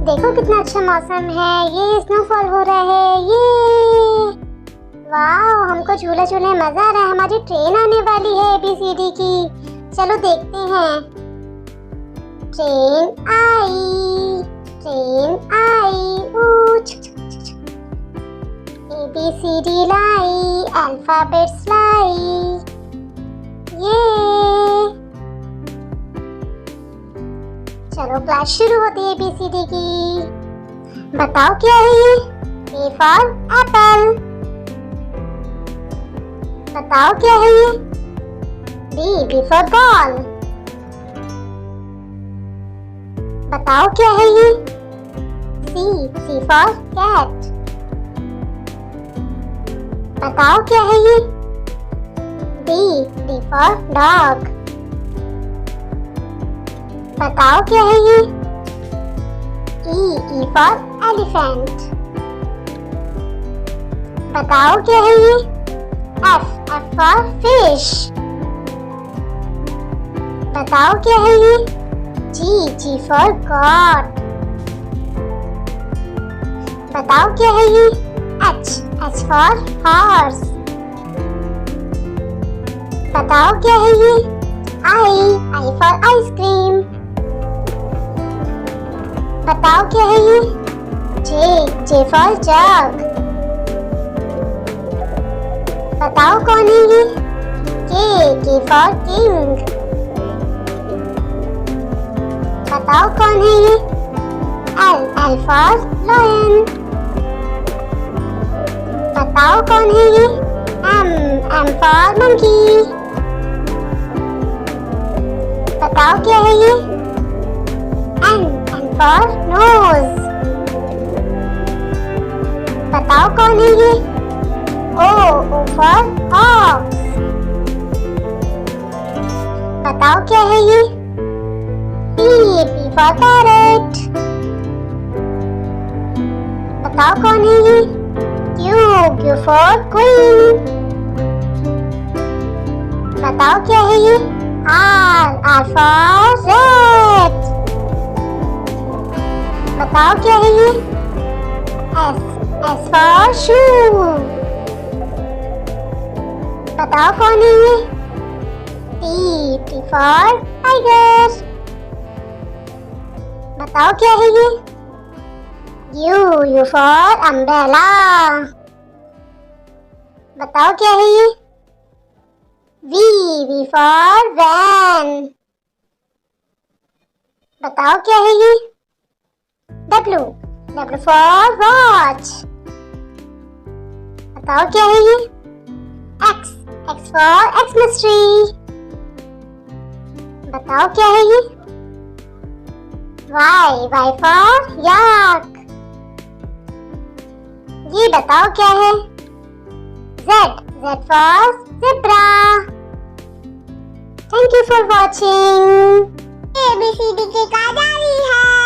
देखो कितना अच्छा मौसम है, ये स्नोफॉल हो रहा है। ये वाह, हमको झूला झूलने में मजा आ रहा है। हमारी ट्रेन आने वाली है ABCD की। चलो देखते हैं। ट्रेन आई, ट्रेन आई, ABCD लाई, अल्फाबेट्स लाई। ये चलो क्लास शुरू होती है ABCD की। बताओ क्या है ये? A for apple। बताओ क्या है ये? B for ball। बताओ क्या है ये? C for cat। बताओ क्या है ये? D for dog। बताओ क्या है ये? E for elephant। बताओ क्या है ये? F for fish। बताओ क्या है ये? G for god। बताओ क्या है ये? H for horse। बताओ क्या है ये? I for ice cream। बताओ क्या है ये? J for jug। बताओ कौन है ये? K for king। बताओ कौन है ये? L for lion। बताओ कौन है ये? M for monkey। बताओ क्या है ये? N for nose। बताओ कौन है ये? O for ox। बताओ क्या है ये? P for parrot। बताओ कौन है ये? Q for queen। बताओ क्या है ये? R for rat। बताओ क्या है ये? S for shoe। बताओ कौन है ये? T for tiger। बताओ क्या है ये? U for umbrella। बताओ क्या है ये? V for van। बताओ क्या है ये? W for watch। बताओ क्या है ये? X for Xmas tree। बताओ क्या है ये? Y for yak। ये बताओ क्या है? Z for zebra। Thank you for watching। ABCD की कहानी है।